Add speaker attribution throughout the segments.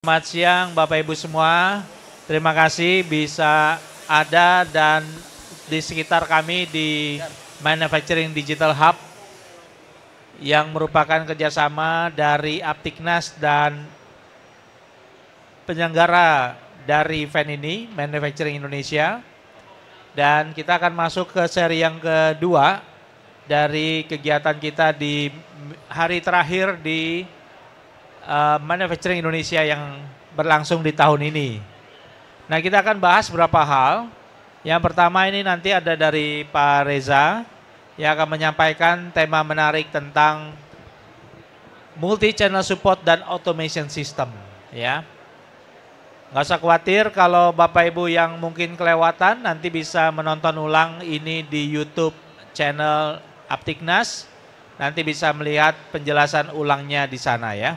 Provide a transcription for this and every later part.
Speaker 1: Selamat siang Bapak Ibu semua. Terima kasih bisa ada dan di sekitar kami di Manufacturing Digital Hub yang merupakan kerjasama dari Aptiknas dan penyelenggara dari event ini, Manufacturing Indonesia. Dan kita akan masuk ke seri yang kedua dari kegiatan kita di hari terakhir di Manufacturing Indonesia yang berlangsung di tahun ini. Nah, kita akan bahas beberapa hal. Yang pertama ini nanti ada dari Pak Reza yang akan menyampaikan tema menarik tentang multi-channel support dan automation system. Ya, nggak usah khawatir kalau Bapak Ibu yang mungkin kelewatan nanti bisa menonton ulang ini di YouTube channel Aptiknas. Nanti bisa melihat penjelasan ulangnya di sana ya.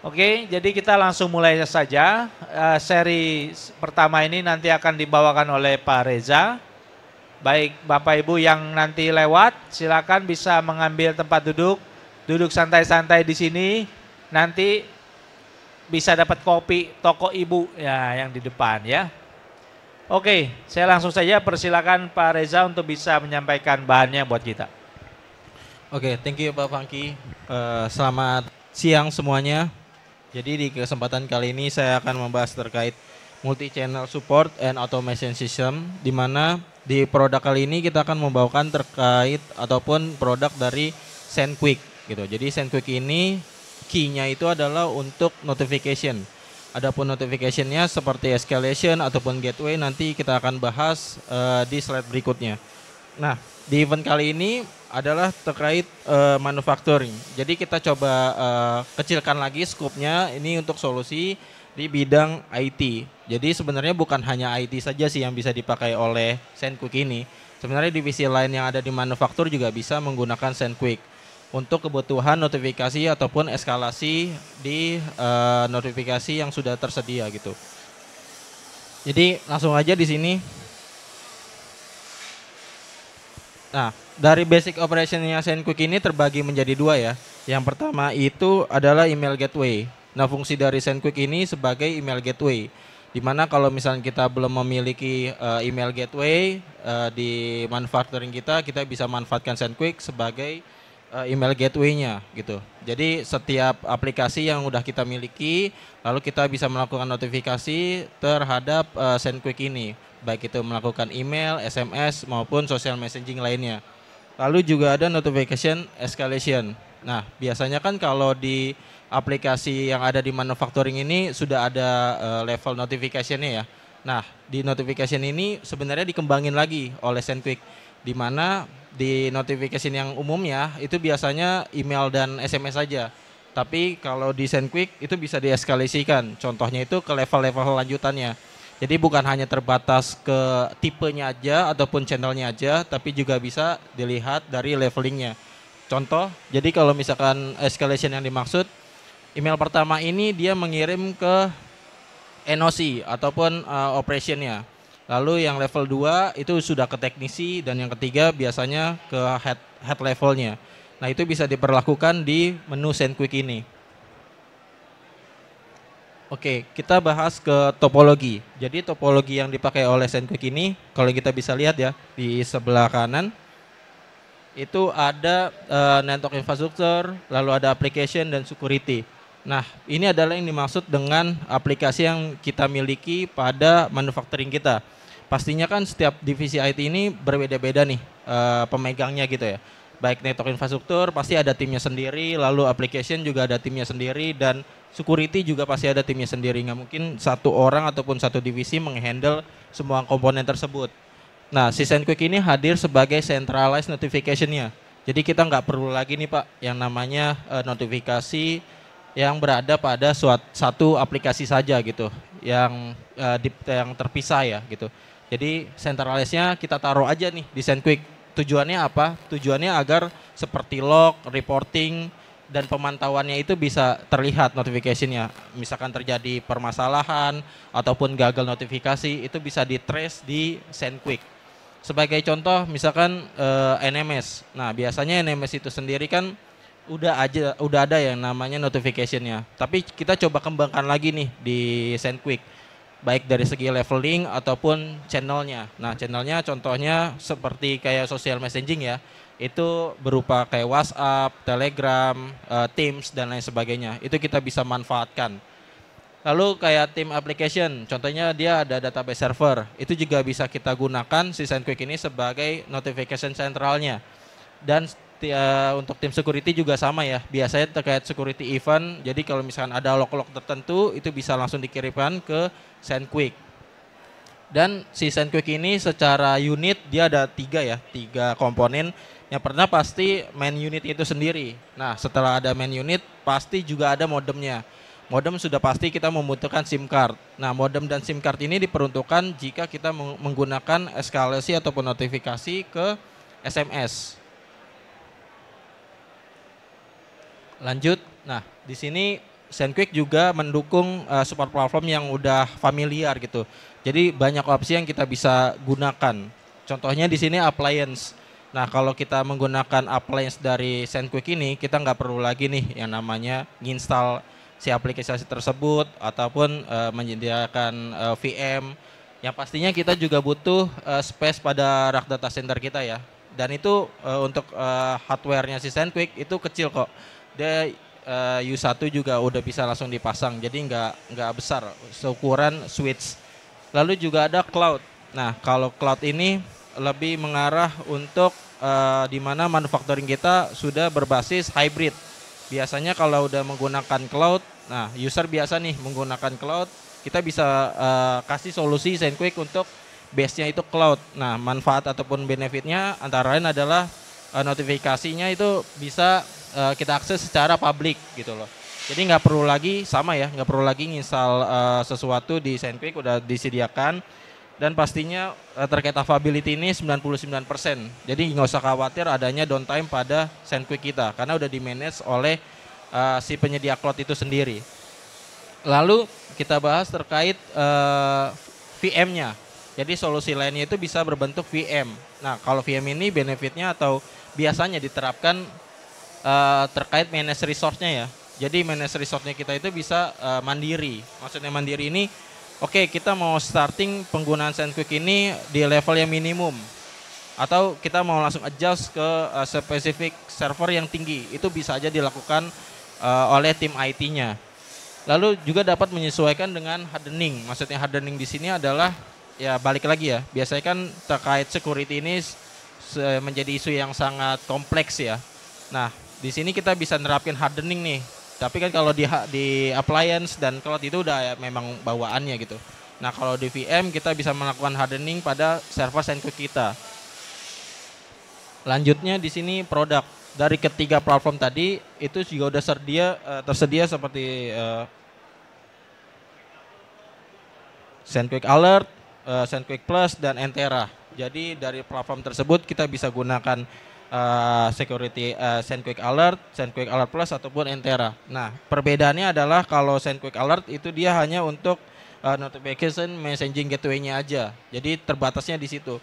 Speaker 1: Oke, jadi kita langsung mulai saja. Seri pertama ini nanti akan dibawakan oleh Pak Reza. Baik Bapak Ibu yang nanti lewat, silakan bisa mengambil tempat duduk. Duduk santai-santai di sini. Nanti bisa dapat kopi toko Ibu ya yang di depan ya. Oke, saya langsung saja persilakan Pak Reza untuk bisa menyampaikan bahannya buat kita.
Speaker 2: Oke, thank you Pak Fangki. Selamat siang semuanya. Jadi di kesempatan kali ini saya akan membahas terkait multi-channel support and automation system, di mana di produk kali ini kita akan membawakan terkait ataupun produk dari SendQuick gitu. Jadi SendQuick ini key-nya itu adalah untuk notification. Adapun notification-nya seperti escalation ataupun gateway nanti kita akan bahas di slide berikutnya. Nah, di event kali ini adalah terkait manufacturing. Jadi kita coba kecilkan lagi skopnya ini untuk solusi di bidang IT. Jadi sebenarnya bukan hanya IT saja sih yang bisa dipakai oleh SendQuick ini. Sebenarnya divisi lain yang ada di manufaktur juga bisa menggunakan SendQuick untuk kebutuhan notifikasi ataupun eskalasi di notifikasi yang sudah tersedia gitu. Jadi langsung aja di sini. Nah, dari basic operationnya SendQuick ini terbagi menjadi dua ya. Yang pertama itu adalah email gateway. Nah, fungsi dari SendQuick ini sebagai email gateway. Dimana kalau misalnya kita belum memiliki email gateway di manufacturing kita bisa manfaatkan SendQuick sebagai email gateway-nya gitu. Jadi setiap aplikasi yang udah kita miliki, lalu kita bisa melakukan notifikasi terhadap SendQuick ini. Baik itu melakukan email, SMS maupun social messaging lainnya. Lalu juga ada notification escalation. Nah, biasanya kan kalau di aplikasi yang ada di manufacturing ini sudah ada level notification-nya ya. Nah, di notification ini sebenarnya dikembangin lagi oleh SendQuick, di mana di notification yang umumnya itu biasanya email dan SMS saja. Tapi kalau di SendQuick itu bisa dieskalasikan. Contohnya itu ke level-level lanjutannya. Jadi bukan hanya terbatas ke tipenya aja ataupun channelnya aja, tapi juga bisa dilihat dari levelingnya. Contoh, jadi kalau misalkan escalation yang dimaksud, email pertama ini dia mengirim ke NOC ataupun operationnya. Lalu yang level 2 itu sudah ke teknisi, dan yang ketiga biasanya ke head levelnya. Nah, itu bisa diperlakukan di menu SendQuick ini. Oke, kita bahas ke topologi. Jadi topologi yang dipakai oleh SendQuick ini, kalau kita bisa lihat ya di sebelah kanan, itu ada network infrastructure, lalu ada application dan security. Nah, ini adalah yang dimaksud dengan aplikasi yang kita miliki pada manufacturing kita. Pastinya kan setiap divisi IT ini berbeda-beda nih pemegangnya gitu ya. Baik network infrastruktur pasti ada timnya sendiri, lalu application juga ada timnya sendiri, dan security juga pasti ada timnya sendiri. Nggak mungkin satu orang ataupun satu divisi menghandle semua komponen tersebut. Nah, si SendQuick ini hadir sebagai centralized notification-nya. Jadi kita nggak perlu lagi nih Pak yang namanya notifikasi yang berada pada satu aplikasi saja gitu, yang terpisah ya gitu. Jadi centralized-nya kita taruh aja nih di SendQuick. Tujuannya apa? Tujuannya agar seperti log, reporting, dan pemantauannya itu bisa terlihat notification-nya. Misalkan terjadi permasalahan ataupun gagal notifikasi, itu bisa di-trace di SendQuick. Sebagai contoh misalkan NMS. Nah, biasanya NMS itu sendiri kan Udah ada yang namanya notification-nya. Tapi kita coba kembangkan lagi nih di SendQuick, baik dari segi leveling ataupun channelnya. Nah, channelnya contohnya seperti kayak social messaging ya, itu berupa kayak WhatsApp, Telegram, Teams dan lain sebagainya. Itu kita bisa manfaatkan. Lalu kayak team application, contohnya dia ada database server, itu juga bisa kita gunakan si SendQuick ini sebagai notification centralnya. Dan untuk tim security juga sama ya, biasanya terkait security event, jadi kalau misalkan ada log-log tertentu, itu bisa langsung dikirimkan ke SendQuick. Dan si SendQuick ini secara unit dia ada tiga komponen. Yang pertama pasti main unit itu sendiri. Nah, setelah ada main unit, pasti juga ada modemnya. Modem sudah pasti kita membutuhkan SIM card. Nah, modem dan SIM card ini diperuntukkan jika kita menggunakan eskalasi ataupun notifikasi ke SMS. Lanjut. Nah, di sini SendQuick juga mendukung support platform yang udah familiar gitu. Jadi banyak opsi yang kita bisa gunakan. Contohnya di sini appliance. Nah, kalau kita menggunakan appliance dari SendQuick ini, kita nggak perlu lagi nih yang namanya nginstal si aplikasi tersebut ataupun menyediakan VM. Yang pastinya kita juga butuh space pada rak data center kita ya. Dan itu untuk hardware-nya si SendQuick itu kecil kok. Dia U1 juga udah bisa langsung dipasang, jadi nggak besar, seukuran switch. Lalu juga ada cloud. Nah, kalau cloud ini lebih mengarah untuk di mana manufacturing kita sudah berbasis hybrid. Biasanya kalau udah menggunakan cloud, nah user biasa nih menggunakan cloud, kita bisa kasih solusi SendQuick untuk base-nya itu cloud. Nah, manfaat ataupun benefitnya antara lain adalah notifikasinya itu bisa kita akses secara publik gitu loh. Jadi nggak perlu lagi nggak perlu lagi nginstal sesuatu di SendQuick, udah disediakan. Dan pastinya terkait availability ini 99%. Jadi nggak usah khawatir adanya downtime pada SendQuick kita karena udah di-manage oleh si penyedia cloud itu sendiri. Lalu kita bahas terkait VM-nya. Jadi solusi lainnya itu bisa berbentuk VM. Nah, kalau VM ini benefitnya atau biasanya diterapkan terkait manage resource-nya ya. Jadi manage resource-nya kita itu bisa mandiri. Maksudnya mandiri ini, oke, kita mau starting penggunaan SendQuick ini di level yang minimum. Atau kita mau langsung adjust ke spesifik server yang tinggi. Itu bisa aja dilakukan oleh tim IT-nya. Lalu juga dapat menyesuaikan dengan hardening. Maksudnya hardening di sini adalah ya balik lagi ya. Biasanya kan terkait security ini menjadi isu yang sangat kompleks ya. Nah, di sini kita bisa nerapin hardening nih. Tapi kan kalau di appliance dan cloud itu udah ya memang bawaannya gitu. Nah, kalau di VM kita bisa melakukan hardening pada server SendQuick kita. Lanjutnya di sini produk. Dari ketiga platform tadi itu juga udah tersedia seperti SendQuick Alert, SendQuick Plus dan Entera. Jadi dari platform tersebut kita bisa gunakan security SendQuick Alert Plus ataupun Entera. Nah, perbedaannya adalah kalau SendQuick Alert itu dia hanya untuk notification messaging gateway-nya aja. Jadi terbatasnya di situ.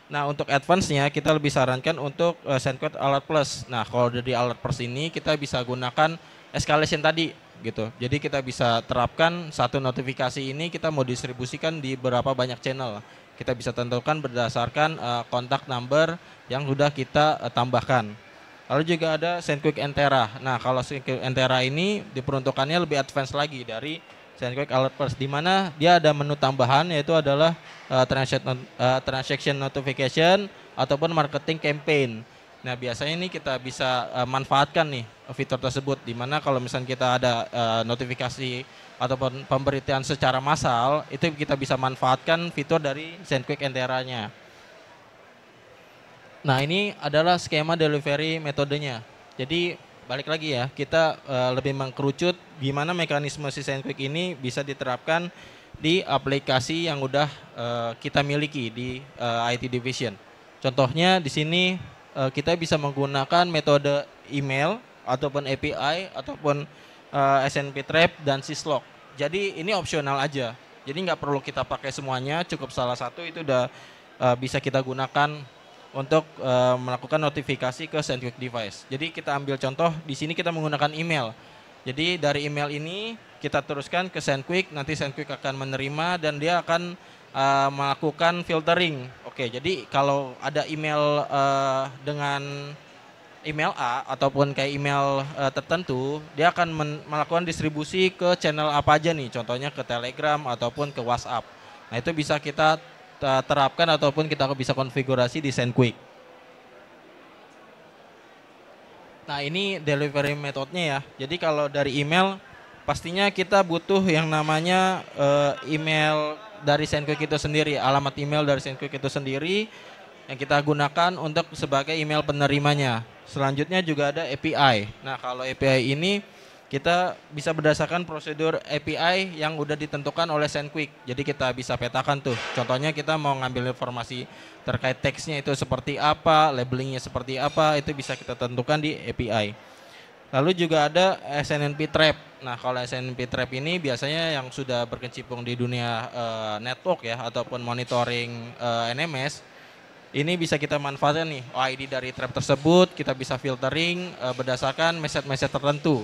Speaker 2: Nah, untuk advance-nya kita lebih sarankan untuk SendQuick Alert Plus. Nah, kalau dari Alert Plus ini kita bisa gunakan escalation tadi gitu. Jadi kita bisa terapkan satu notifikasi ini kita mau distribusikan di berapa banyak channel. Kita bisa tentukan berdasarkan kontak number yang sudah kita tambahkan. Lalu juga ada SendQuick Entera. Nah, kalau SendQuick Entera ini diperuntukannya lebih advance lagi dari SendQuick Alert Plus, di mana dia ada menu tambahan yaitu adalah transaction notification ataupun marketing campaign. Nah, biasanya ini kita bisa manfaatkan nih fitur tersebut, di mana kalau misalnya kita ada notifikasi ataupun pemberitaan secara massal, itu kita bisa manfaatkan fitur dari SendQuick Entera-nya. Nah, ini adalah skema delivery metodenya. Jadi balik lagi ya, kita lebih mengkerucut gimana mekanisme si SendQuick ini bisa diterapkan di aplikasi yang udah kita miliki di IT Division. Contohnya di sini kita bisa menggunakan metode email ataupun API ataupun SNP Trap dan Syslog. Jadi ini opsional aja. Jadi nggak perlu kita pakai semuanya, cukup salah satu itu udah bisa kita gunakan untuk melakukan notifikasi ke SendQuick device. Jadi kita ambil contoh di sini kita menggunakan email. Jadi dari email ini kita teruskan ke SendQuick, nanti SendQuick akan menerima dan dia akan melakukan filtering. Oke, jadi kalau ada email dengan email A ataupun kayak email tertentu, dia akan melakukan distribusi ke channel apa aja nih, contohnya ke Telegram ataupun ke WhatsApp. Nah itu bisa kita terapkan ataupun kita bisa konfigurasi di SendQuick. Nah ini delivery metodenya ya. Jadi kalau dari email pastinya kita butuh yang namanya email dari SendQuick itu sendiri, alamat email dari SendQuick itu sendiri yang kita gunakan untuk sebagai email penerimanya. Selanjutnya juga ada API. Nah kalau API ini kita bisa berdasarkan prosedur API yang udah ditentukan oleh SendQuick. Jadi kita bisa petakan tuh. Contohnya kita mau ngambil informasi terkait teksnya itu seperti apa, labelingnya seperti apa, itu bisa kita tentukan di API. Lalu juga ada SNMP Trap. Nah kalau SNMP Trap ini biasanya yang sudah berkecimpung di dunia network ya ataupun monitoring NMS, ini bisa kita manfaatkan nih, ID dari trap tersebut, kita bisa filtering berdasarkan message-message tertentu.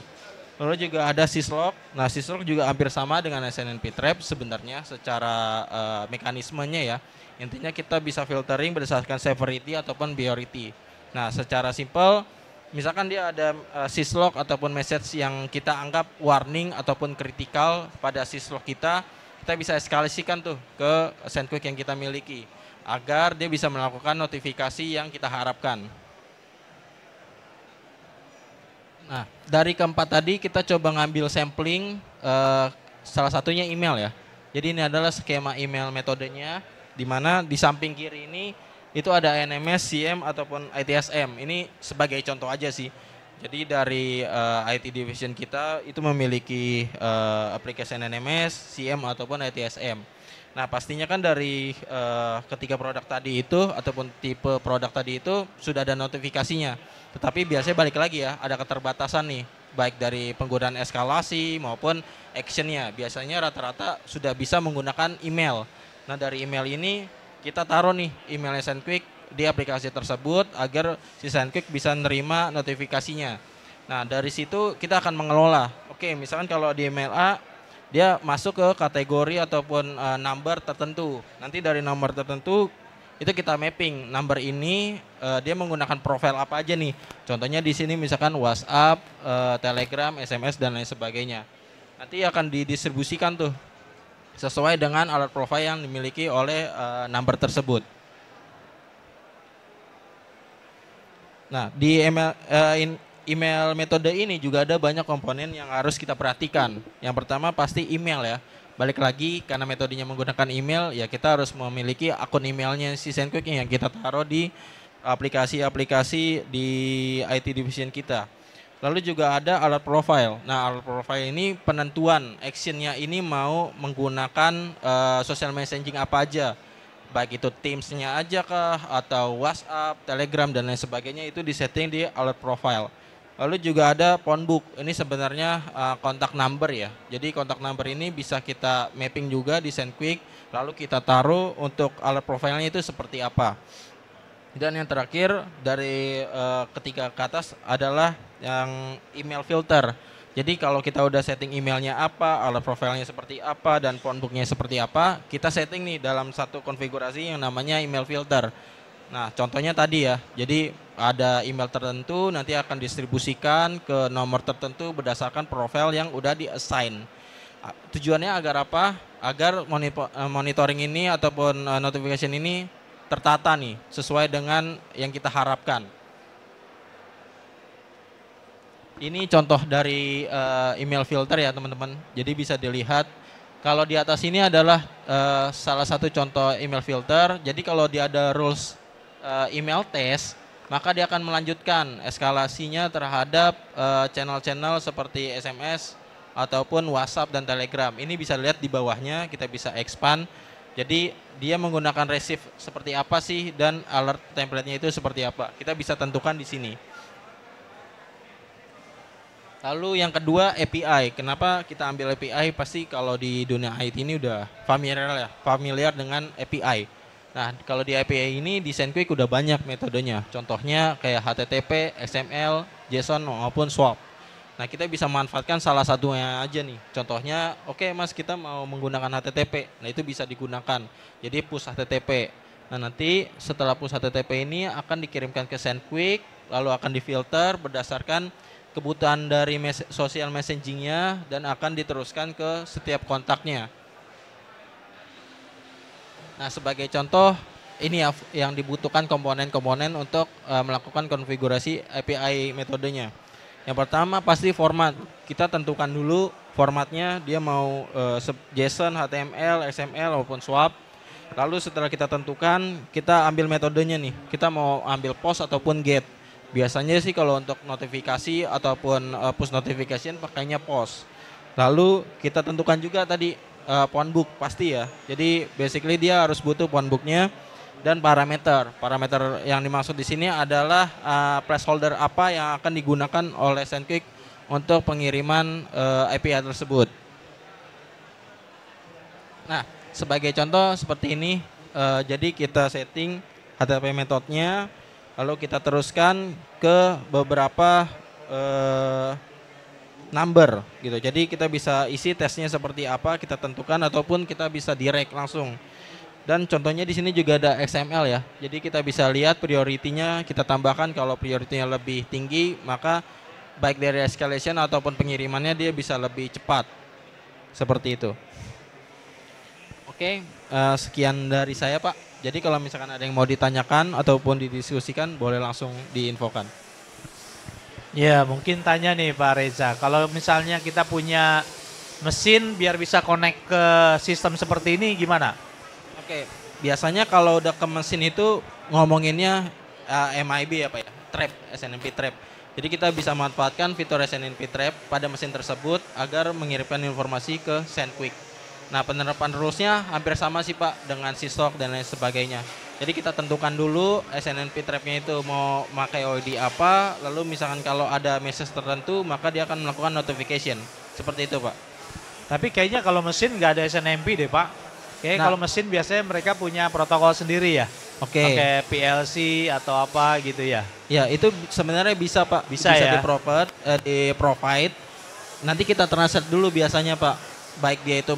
Speaker 2: Lalu juga ada syslog. Nah syslog juga hampir sama dengan SNMP Trap sebenarnya secara mekanismenya ya. Intinya kita bisa filtering berdasarkan severity ataupun priority. Nah secara simple, misalkan dia ada syslog ataupun message yang kita anggap warning ataupun kritikal pada syslog kita bisa eskalasikan tuh ke SendQuick yang kita miliki, agar dia bisa melakukan notifikasi yang kita harapkan. Nah, dari keempat tadi kita coba ngambil sampling salah satunya email ya. Jadi ini adalah skema email metodenya, di mana di samping kiri ini itu ada NMS, CM ataupun ITSM. Ini sebagai contoh aja sih. Jadi dari IT division kita itu memiliki aplikasi NMS, CM ataupun ITSM. Nah pastinya kan dari ketiga produk tadi itu ataupun tipe produk tadi itu sudah ada notifikasinya. Tetapi biasanya balik lagi ya, ada keterbatasan nih, baik dari penggunaan eskalasi maupun actionnya. Biasanya rata-rata sudah bisa menggunakan email. Nah dari email ini kita taruh nih emailnya SendQuick di aplikasi tersebut agar si SendQuick bisa menerima notifikasinya. Nah dari situ kita akan mengelola. Oke, misalkan kalau di email A dia masuk ke kategori ataupun number tertentu. Nanti dari nomor tertentu itu kita mapping number ini dia menggunakan profil apa aja nih. Contohnya di sini misalkan WhatsApp, Telegram, SMS dan lain sebagainya. Nanti akan didistribusikan tuh sesuai dengan alert profile yang dimiliki oleh number tersebut. Nah, di email metode ini juga ada banyak komponen yang harus kita perhatikan. Yang pertama pasti email ya. Balik lagi karena metodenya menggunakan email, ya kita harus memiliki akun emailnya si SendQuick yang kita taruh di aplikasi-aplikasi di IT division kita. Lalu juga ada alert profile. Nah, alert profile ini penentuan actionnya ini mau menggunakan social messaging apa aja. Baik itu Teams-nya aja kah, atau WhatsApp, Telegram, dan lain sebagainya, itu disetting di alert profile. Lalu juga ada phone book, ini sebenarnya kontak number ya. Jadi kontak number ini bisa kita mapping juga di SendQuick, lalu kita taruh untuk alert profile-nya itu seperti apa. Dan yang terakhir dari ketiga ke atas adalah yang email filter. Jadi kalau kita udah setting emailnya apa, alert profile-nya seperti apa, dan phone book-nya seperti apa, kita setting nih dalam satu konfigurasi yang namanya email filter. Nah contohnya tadi ya, jadi ada email tertentu nanti akan distribusikan ke nomor tertentu berdasarkan profil yang udah di-assign. Tujuannya agar apa? Agar monitoring ini ataupun notification ini tertata nih, sesuai dengan yang kita harapkan. Ini contoh dari email filter ya teman-teman. Jadi bisa dilihat kalau di atas ini adalah salah satu contoh email filter. Jadi kalau dia ada rules email test, maka dia akan melanjutkan eskalasinya terhadap channel-channel seperti SMS ataupun WhatsApp dan Telegram. Ini bisa lihat di bawahnya, kita bisa expand. Jadi dia menggunakan receive seperti apa sih dan alert template-nya itu seperti apa. Kita bisa tentukan di sini. Lalu yang kedua API. Kenapa kita ambil API? Pasti kalau di dunia IT ini udah familiar dengan API. Nah, kalau di API ini di SendQuick udah banyak metodenya. Contohnya kayak HTTP, XML, JSON maupun SWAP. Nah, kita bisa manfaatkan salah satunya aja nih. Contohnya, oke Mas, kita mau menggunakan HTTP. Nah, itu bisa digunakan. Jadi push HTTP. Nah, nanti setelah push HTTP ini akan dikirimkan ke SendQuick, lalu akan difilter berdasarkan kebutuhan dari social messaging-nya dan akan diteruskan ke setiap kontaknya. Nah, sebagai contoh, ini ya yang dibutuhkan komponen-komponen untuk melakukan konfigurasi API metodenya. Yang pertama pasti format. Kita tentukan dulu formatnya, dia mau JSON, HTML, XML maupun SWAP. Lalu setelah kita tentukan, kita ambil metodenya nih. Kita mau ambil post ataupun get. Biasanya sih kalau untuk notifikasi ataupun push notification pakainya post. Lalu kita tentukan juga tadi phonebook pasti ya. Jadi basically dia harus butuh phonebooknya dan parameter. Parameter yang dimaksud di sini adalah placeholder apa yang akan digunakan oleh SendQuick untuk pengiriman API tersebut. Nah, sebagai contoh seperti ini, jadi kita setting HTTP metodenya, lalu kita teruskan ke beberapa number gitu. Jadi kita bisa isi tesnya seperti apa, kita tentukan ataupun kita bisa direct langsung. Dan contohnya di sini juga ada XML ya. Jadi kita bisa lihat prioritinya, kita tambahkan kalau prioritinya lebih tinggi, maka baik dari escalation ataupun pengirimannya dia bisa lebih cepat. Seperti itu. Oke, sekian dari saya Pak. Jadi kalau misalkan ada yang mau ditanyakan ataupun didiskusikan, boleh langsung diinfokan.
Speaker 1: Ya, mungkin tanya nih Pak Reza, kalau misalnya kita punya mesin biar bisa connect ke sistem seperti ini gimana?
Speaker 2: Oke, biasanya kalau udah ke mesin itu ngomonginnya MIB apa ya, trap, SNMP trap. Jadi kita bisa manfaatkan fitur SNMP trap pada mesin tersebut agar mengirimkan informasi ke SendQuick. Nah, penerapan rulesnya hampir sama sih Pak dengan syslock dan lain sebagainya. Jadi kita tentukan dulu SNMP trapnya itu mau pakai OID apa, lalu misalkan kalau ada message tertentu maka dia akan melakukan notification. Seperti itu Pak.
Speaker 1: Tapi kayaknya kalau mesin nggak ada SNMP deh Pak. Kayaknya kalau mesin biasanya mereka punya protokol sendiri ya.
Speaker 2: Oke.
Speaker 1: Pakai PLC atau apa gitu ya.
Speaker 2: Ya, itu sebenarnya bisa Pak.
Speaker 1: Bisa ya.
Speaker 2: Di provide. Nanti kita translate dulu biasanya Pak. Baik dia itu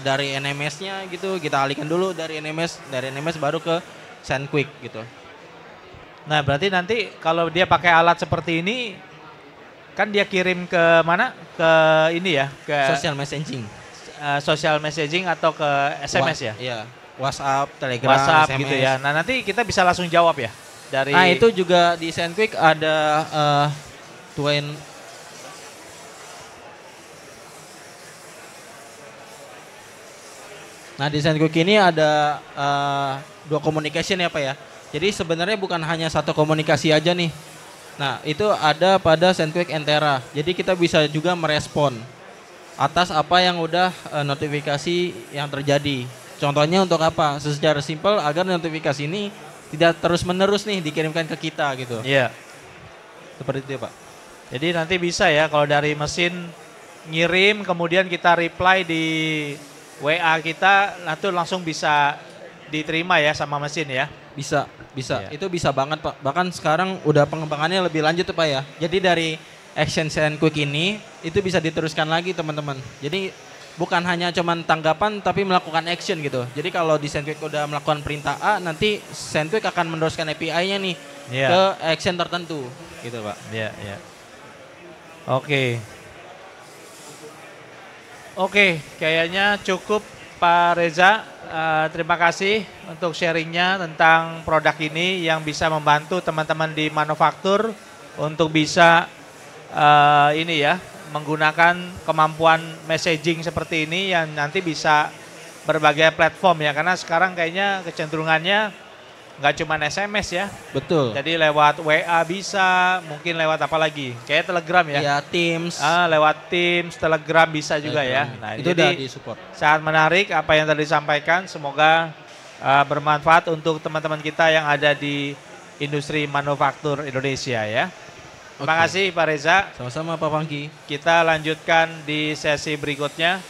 Speaker 2: dari NMS-nya gitu, kita alihkan dulu dari NMS baru ke SendQuick gitu.
Speaker 1: Nah, berarti nanti kalau dia pakai alat seperti ini, kan dia kirim ke mana? Ke ini ya, ke
Speaker 2: social messaging.
Speaker 1: Social messaging atau ke SMS ya?
Speaker 2: Iya, WhatsApp, Telegram,
Speaker 1: WhatsApp
Speaker 2: SMS.
Speaker 1: gitu ya. Nah, nanti kita bisa langsung jawab ya dari.
Speaker 2: Nah, itu juga di SendQuick ada Nah, di SendQuick ini ada dua communication ya Pak ya. Jadi sebenarnya bukan hanya satu komunikasi aja nih. Nah, itu ada pada SendQuick Entera. Jadi kita bisa juga merespon atas apa yang udah notifikasi yang terjadi. Contohnya untuk apa? Secara simpel agar notifikasi ini tidak terus-menerus nih dikirimkan ke kita gitu.
Speaker 1: Iya.
Speaker 2: Seperti itu Pak.
Speaker 1: Jadi nanti bisa ya kalau dari mesin ngirim kemudian kita reply di WA kita, nanti langsung bisa diterima ya sama mesin ya?
Speaker 2: Bisa.
Speaker 1: Iya.
Speaker 2: Itu bisa banget Pak. Bahkan sekarang udah pengembangannya lebih lanjut tuh Pak ya. Jadi dari action SendQuick ini, itu bisa diteruskan lagi teman-teman. Jadi bukan hanya cuman tanggapan tapi melakukan action gitu. Jadi kalau di SendQuick udah melakukan perintah A, nanti SendQuick akan meneruskan API-nya nih ke action tertentu gitu Pak.
Speaker 1: Iya, iya. Oke, kayaknya cukup Pak Reza. Terima kasih untuk sharingnya tentang produk ini yang bisa membantu teman-teman di manufaktur untuk bisa menggunakan kemampuan messaging seperti ini yang nanti bisa berbagai platform ya. Karena sekarang kayaknya kecenderungannya nggak cuma SMS ya.
Speaker 2: Betul.
Speaker 1: Jadi lewat WA bisa, mungkin lewat apa lagi? Kayak Telegram ya.
Speaker 2: Ya, Teams.
Speaker 1: Lewat Teams, Telegram bisa juga ya. Nah,
Speaker 2: itu
Speaker 1: jadi
Speaker 2: udah disupport.
Speaker 1: sangat menarik apa yang tadi disampaikan. Semoga bermanfaat untuk teman-teman kita yang ada di industri manufaktur Indonesia ya. Terima kasih Pak Reza.
Speaker 2: Sama-sama Pak Pangki.
Speaker 1: Kita lanjutkan di sesi berikutnya.